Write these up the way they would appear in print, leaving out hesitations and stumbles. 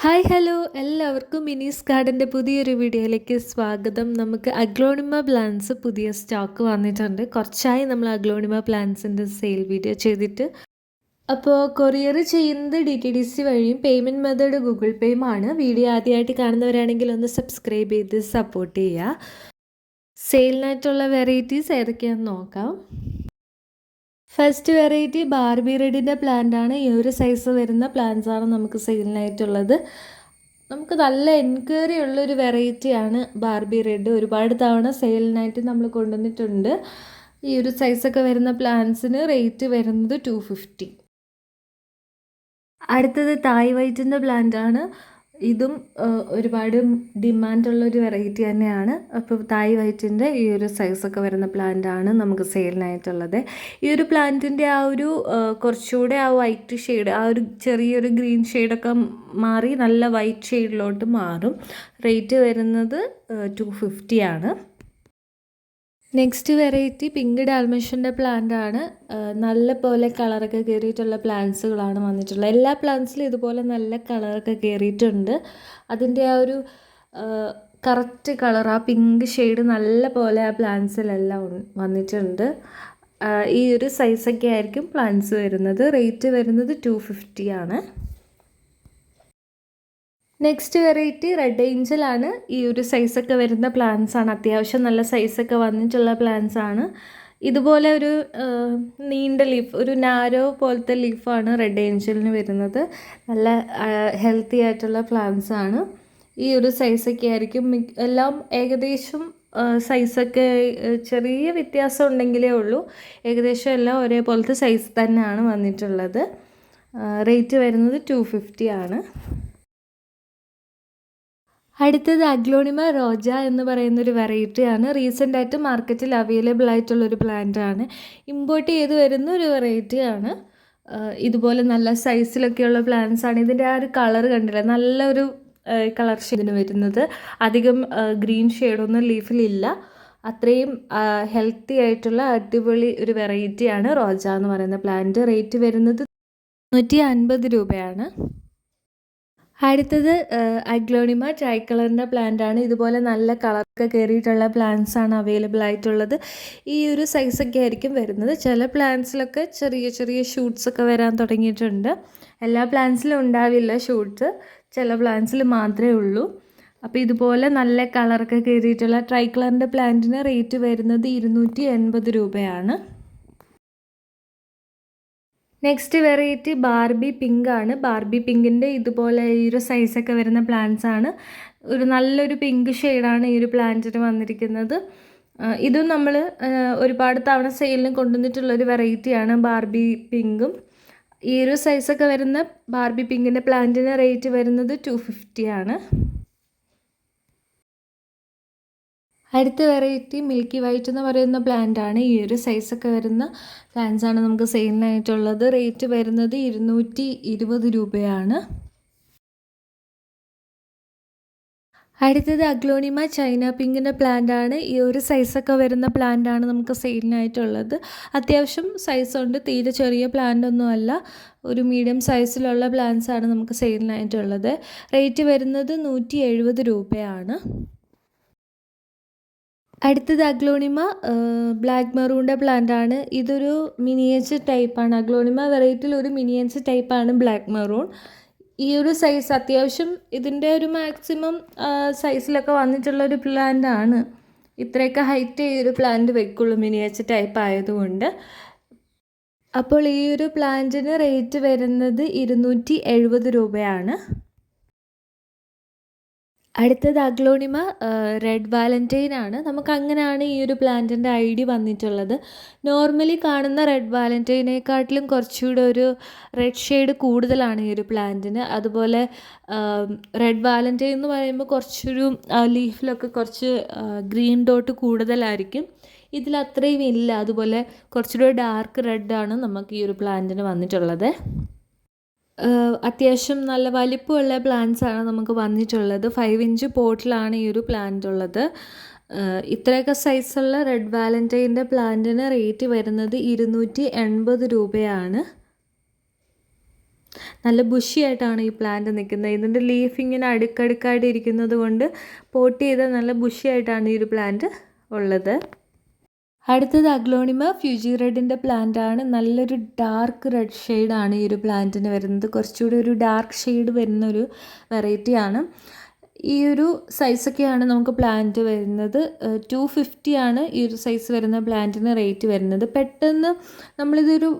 Hi hello എല്ലാവർക്കും മിനീസ് ഗാർഡൻ്റെ പുതിയൊരു വീഡിയോയിലേക്ക് സ്വാഗതം. നമുക്ക് അഗ്ലോണിമ പ്ലാന്റ്സ് പുതിയ സ്റ്റോക്ക് വന്നിട്ടുണ്ട്. കുറച്ചായി നമ്മൾ അഗ്ലോണിമ പ്ലാന്റ്സിൻ്റെ സെയിൽ വീഡിയോ ചെയ്തിട്ട്. അപ്പോൾ കൊറിയർ ചെയ്യുന്നത് DTDC വഴിയും പേയ്മെൻറ്റ് മെത്തേഡ് ഗൂഗിൾ പേയുമാണ്. വീഡിയോ ആദ്യമായിട്ട് കാണുന്നവരാണെങ്കിൽ ഒന്ന് സബ്സ്ക്രൈബ് ചെയ്ത് സപ്പോർട്ട് ചെയ്യുക. സെയിലിനായിട്ടുള്ള വെറൈറ്റീസ് ഏതൊക്കെയാണെന്ന് നോക്കാം. ഫസ്റ്റ് വെറൈറ്റി ബാർബി റെഡിൻ്റെ പ്ലാന്റാണ്. ഈ ഒരു സൈസ് വരുന്ന പ്ലാന്റ്സാണ് നമുക്ക് സെയിലിനായിട്ടുള്ളത്. നമുക്ക് നല്ല എൻക്വയറി ഉള്ളൊരു വെറൈറ്റിയാണ് ബാർബി റെഡ്. ഒരുപാട് തവണ സെയിലിനായിട്ട് നമ്മൾ കൊണ്ടുവന്നിട്ടുണ്ട്. ഈ ഒരു സൈസൊക്കെ വരുന്ന പ്ലാന്റ്സിന് റേറ്റ് വരുന്നത് 250. അടുത്തത് തായ് വൈറ്റിൻ്റെ പ്ലാന്റാണ്. ഇതും ഒരുപാട് ഡിമാൻഡുള്ളൊരു വെറൈറ്റി തന്നെയാണ്. അപ്പോൾ തായ് വൈറ്റിൻ്റെ ഈ ഒരു സൈസൊക്കെ വരുന്ന പ്ലാന്റാണ് നമുക്ക് സെയിലിനായിട്ടുള്ളത്. ഈ ഒരു പ്ലാന്റിൻ്റെ ആ ഒരു കുറച്ചുകൂടെ ആ വൈറ്റ് ഷെയ്ഡ്, ആ ഒരു ചെറിയൊരു ഗ്രീൻ ഷെയ്ഡൊക്കെ മാറി നല്ല വൈറ്റ് ഷെയ്ഡിലോട്ട് മാറും. റേറ്റ് വരുന്നത് 250 ആണ്. നെക്സ്റ്റ് വെറൈറ്റി പിങ്ക് ഡാൽമേഷ്യൻ്റെ പ്ലാന്റ് ആണ്. നല്ല പോലെ കളറൊക്കെ കയറിയിട്ടുള്ള പ്ലാന്റ്സുകളാണ് വന്നിട്ടുള്ളത്. എല്ലാ പ്ലാന്റ്സിലും ഇതുപോലെ നല്ല കളറൊക്കെ കയറിയിട്ടുണ്ട്. അതിൻ്റെ ആ ഒരു കറക്റ്റ് കളർ, ആ പിങ്ക് ഷെയ്ഡ് നല്ല പോലെ ആ പ്ലാന്റ്സിലെല്ലാം വന്നിട്ടുണ്ട്. ഈ ഒരു സൈസൊക്കെ ആയിരിക്കും പ്ലാന്റ്സ് വരുന്നത്. റേറ്റ് വരുന്നത് 250 ആണ്. നെക്സ്റ്റ് വെറൈറ്റി റെഡ് ഏഞ്ചൽ ആണ്. ഈ ഒരു സൈസൊക്കെ വരുന്ന പ്ലാന്റ്സ് ആണ്. അത്യാവശ്യം നല്ല സൈസൊക്കെ വന്നിട്ടുള്ള പ്ലാന്റ്സ് ആണ്. ഇതുപോലെ ഒരു നീണ്ട ലീഫ്, ഒരു നാരോ പോലത്തെ ലീഫാണ് റെഡ് ഏഞ്ചലിന് വരുന്നത്. നല്ല ഹെൽത്തി ആയിട്ടുള്ള പ്ലാന്റ്സ് ആണ്. ഈ ഒരു സൈസൊക്കെ ആയിരിക്കും. എല്ലാം ഏകദേശം സൈസൊക്കെ ചെറിയ വ്യത്യാസം ഉണ്ടെങ്കിലേ ഉള്ളൂ. ഏകദേശം എല്ലാം ഒരേപോലത്തെ സൈസ് തന്നെയാണ് വന്നിട്ടുള്ളത്. റേറ്റ് വരുന്നത് 250 ആണ്. അടുത്തത് അഗ്ലോണിമ റോജ എന്ന് പറയുന്നൊരു വെറൈറ്റിയാണ്. റീസെൻ്റായിട്ട് മാർക്കറ്റിൽ അവൈലബിൾ ആയിട്ടുള്ളൊരു പ്ലാന്റാണ്. ഇമ്പോർട്ട് ചെയ്ത് വരുന്ന ഒരു വെറൈറ്റിയാണ്. ഇതുപോലെ നല്ല സൈസിലൊക്കെയുള്ള പ്ലാന്റ്സ് ആണ്. ഇതിൻ്റെ ആ ഒരു കളർ കണ്ടില്ല, നല്ലൊരു കളർ ഷെയ്ഡിന് വരുന്നത്. അധികം ഗ്രീൻ ഷെയ്ഡൊന്നും ലീഫിലില്ല. അത്രയും ഹെൽത്തി ആയിട്ടുള്ള അടിപൊളി ഒരു വെറൈറ്റിയാണ് റോജ എന്ന് പറയുന്ന പ്ലാന്റ്. റേറ്റ് വരുന്നത് 150 രൂപയാണ്. അടുത്തത് അഗ്ലോണിമ ട്രൈ കളറിൻ്റെ പ്ലാന്റ് ആണ്. ഇതുപോലെ നല്ല കളറൊക്കെ കയറിയിട്ടുള്ള പ്ലാന്റ്സ് ആണ് അവൈലബിൾ ആയിട്ടുള്ളത്. ഈ ഒരു സൈസൊക്കെ ആയിരിക്കും വരുന്നത്. ചില പ്ലാന്റ്സിലൊക്കെ ചെറിയ ചെറിയ ഷൂട്ട്സൊക്കെ വരാൻ തുടങ്ങിയിട്ടുണ്ട്. എല്ലാ പ്ലാന്റ്സിലും ഉണ്ടാവില്ല ഷൂട്ട്സ്, ചില പ്ലാന്റ്സിൽ മാത്രമേ ഉള്ളൂ. അപ്പോൾ ഇതുപോലെ നല്ല കളറൊക്കെ കയറിയിട്ടുള്ള ട്രൈ കളറിൻ്റെ പ്ലാന്റിന് റേറ്റ് വരുന്നത് 280 രൂപയാണ്. നെക്സ്റ്റ് വെറൈറ്റി ബാർബി പിങ്ക് ആണ്. ബാർബി പിങ്കിൻ്റെ ഇതുപോലെ ഈ ഒരു സൈസൊക്കെ വരുന്ന പ്ലാന്റ്സ് ആണ്. ഒരു നല്ലൊരു പിങ്ക് ഷെയ്ഡാണ് ഈ ഒരു പ്ലാന്റിന് വന്നിരിക്കുന്നത്. ഇതും നമ്മൾ ഒരുപാട് തവണ സെയിലിന് കൊണ്ടുവന്നിട്ടുള്ളൊരു വെറൈറ്റിയാണ് ബാർബി പിങ്കും. ഈ ഒരു സൈസൊക്കെ വരുന്ന ബാർബി പിങ്കിൻ്റെ പ്ലാന്റിന് റേറ്റ് വരുന്നത് 250 ആണ്. അടുത്ത വെറൈറ്റി മിൽക്കി വൈറ്റ് എന്ന് പറയുന്ന പ്ലാന്റ് ആണ്. ഈ ഒരു സൈസൊക്കെ വരുന്ന പ്ലാന്റ്സ് ആണ് നമുക്ക് സെയിലിനായിട്ടുള്ളത്. റേറ്റ് വരുന്നത് 220 രൂപയാണ്. അടുത്തത് അഗ്ലോണിമ ചൈന പിങ്കിൻ്റെ പ്ലാന്റ് ആണ്. ഈ ഒരു സൈസൊക്കെ വരുന്ന പ്ലാന്റ് ആണ് നമുക്ക് സെയിലിനായിട്ടുള്ളത്. അത്യാവശ്യം സൈസുണ്ട്, തീരെ ചെറിയ പ്ലാന്റ് ഒന്നുമല്ല. ഒരു മീഡിയം സൈസിലുള്ള പ്ലാന്റ്സ് ആണ് നമുക്ക് സെയിലിനായിട്ടുള്ളത്. റേറ്റ് വരുന്നത് 170 രൂപയാണ്. അടുത്തത് അഗ്ലോണിമ ബ്ലാക്ക് മെറൂണിൻ്റെ പ്ലാന്റ് ആണ്. ഇതൊരു മിനിയേച്ചർ ടൈപ്പാണ്. അഗ്ലോണിമ വെറൈറ്റിയിൽ ഒരു മിനിയേച്ചർ ടൈപ്പാണ് ബ്ലാക്ക് മെറൂൺ. ഈ ഒരു സൈസ് അത്യാവശ്യം ഇതിൻ്റെ ഒരു മാക്സിമം സൈസിലൊക്കെ വന്നിട്ടുള്ളൊരു പ്ലാന്റ് ആണ്. ഇത്രയൊക്കെ ഹൈറ്റ് ഈ ഒരു പ്ലാന്റ് വെക്കുള്ളൂ മിനിയേച്ചർ ടൈപ്പ് ആയതുകൊണ്ട്. അപ്പോൾ ഈ ഒരു പ്ലാന്റിന് റേറ്റ് വരുന്നത് 270 രൂപയാണ്. അടുത്തത് അഗ്ലോണിമ റെഡ് വാലൻറ്റൈൻ ആണ്. നമുക്ക് അങ്ങനെയാണ് ഈ ഒരു പ്ലാന്റിൻ്റെ ഐഡി വന്നിട്ടുള്ളത്. നോർമലി കാണുന്ന റെഡ് വാലൻറ്റൈനേക്കാട്ടിലും കുറച്ചുകൂടെ ഒരു റെഡ് ഷെയ്ഡ് കൂടുതലാണ് ഈ ഒരു പ്ലാന്റിന്. അതുപോലെ റെഡ് വാലൻറ്റൈൻ എന്ന് പറയുമ്പോൾ കുറച്ചൊരു ലീഫിലൊക്കെ കുറച്ച് ഗ്രീൻ ഡോട്ട് കൂടുതലായിരിക്കും. ഇതിൽ അത്രയും ഇല്ല. അതുപോലെ കുറച്ചുകൂടെ ഡാർക്ക് റെഡാണ് നമുക്ക് ഈ ഒരു പ്ലാന്റിന് വന്നിട്ടുള്ളത്. അത്യാവശ്യം നല്ല വലിപ്പമുള്ള പ്ലാന്റ്സ് ആണ് നമുക്ക് വന്നിട്ടുള്ളത്. 5 ഇഞ്ച് പോട്ടിലാണ് ഈ ഒരു പ്ലാന്റ് ഉള്ളത്. ഇത്രയൊക്കെ സൈസുള്ള റെഡ് വാലൻറ്റൈൻ്റെ പ്ലാന്റിന് റേറ്റ് വരുന്നത് 280 രൂപയാണ്. നല്ല ബുഷിയായിട്ടാണ് ഈ പ്ലാന്റ് നിൽക്കുന്നത്. ഇതിൻ്റെ ലീഫ് ഇങ്ങനെ അടുക്കടുക്കായിട്ട് ഇരിക്കുന്നത് കൊണ്ട് പോട്ട് ചെയ്താൽ നല്ല ബുഷിയായിട്ടാണ് ഈ ഒരു പ്ലാന്റ് ഉള്ളത്. അടുത്തത് അഗ്ലോണിമ ഫ്യൂജി റെഡിൻ്റെ പ്ലാന്റ് ആണ്. നല്ലൊരു ഡാർക്ക് റെഡ് ഷെയ്ഡാണ് ഈ ഒരു പ്ലാന്റിന് വരുന്നത്. കുറച്ചുകൂടി ഒരു ഡാർക്ക് ഷെയ്ഡ് വരുന്നൊരു വെറൈറ്റിയാണ്. ഈ ഒരു സൈസൊക്കെയാണ് നമുക്ക് പ്ലാന്റ് വരുന്നത്. 250 ആണ് ഈ ഒരു സൈസ് വരുന്ന പ്ലാന്റിന് റേറ്റ് വരുന്നത്. പെട്ടെന്ന് നമ്മളിതൊരു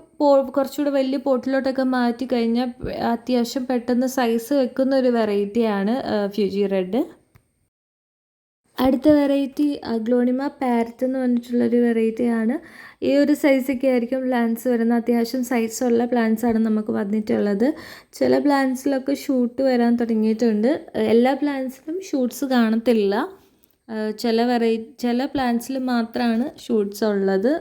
കുറച്ചുകൂടെ വലിയ പോട്ടിലോട്ടൊക്കെ മാറ്റി കഴിഞ്ഞാൽ അത്യാവശ്യം പെട്ടെന്ന് സൈസ് വെക്കുന്ന ഒരു വെറൈറ്റിയാണ് ഫ്യൂജി റെഡ്. അടുത്ത വെറൈറ്റി അഗ്ലോണിമ പാരറ്റ് എന്ന് പറഞ്ഞിട്ടുള്ളൊരു വെറൈറ്റിയാണ്. ഈ ഒരു സൈസൊക്കെ ആയിരിക്കും പ്ലാന്റ്സ് വരുന്നത്. അത്യാവശ്യം സൈസുള്ള പ്ലാന്റ്സാണ് നമുക്ക് വന്നിട്ടുള്ളത്. ചില പ്ലാന്റ്സിലൊക്കെ ഷൂട്ട് വരാൻ തുടങ്ങിയിട്ടുണ്ട്. എല്ലാ പ്ലാന്റ്സിലും ഷൂട്ട്സ് കാണത്തില്ല. ചില പ്ലാന്റ്സിൽ മാത്രമാണ് ഷൂട്ട്സ് ഉള്ളത്.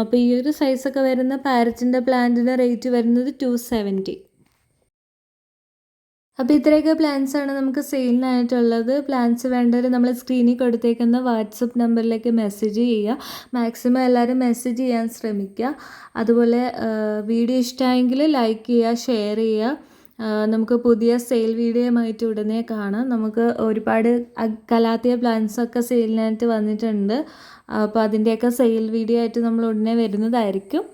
അപ്പോൾ ഈ ഒരു സൈസൊക്കെ വരുന്ന പാരറ്റിൻ്റെ പ്ലാന്റിൻ്റെ റേറ്റ് വരുന്നത് 270. അപ്പോൾ ഇത്രയൊക്കെ പ്ലാൻസാണ് നമുക്ക് സെയിലിനായിട്ടുള്ളത്. പ്ലാൻസ് വേണ്ടവർ നമ്മൾ സ്ക്രീനിൽ കൊടുത്തേക്കുന്ന വാട്സപ്പ് നമ്പറിലേക്ക് മെസ്സേജ് ചെയ്യുക. മാക്സിമം എല്ലാവരും മെസ്സേജ് ചെയ്യാൻ ശ്രമിക്കുക. അതുപോലെ വീഡിയോ ഇഷ്ടമായെങ്കിൽ ലൈക്ക് ചെയ്യുക, ഷെയർ ചെയ്യുക. നമുക്ക് പുതിയ സെയിൽ വീഡിയോയുമായിട്ട് ഉടനെ കാണാം. നമുക്ക് ഒരുപാട് കലാത്തിയ പ്ലാൻസൊക്കെ സെയിലിനായിട്ട് വന്നിട്ടുണ്ട്. അപ്പോൾ അതിൻ്റെയൊക്കെ സെയിൽ വീഡിയോ ആയിട്ട് നമ്മൾ ഉടനെ വരുന്നതായിരിക്കും.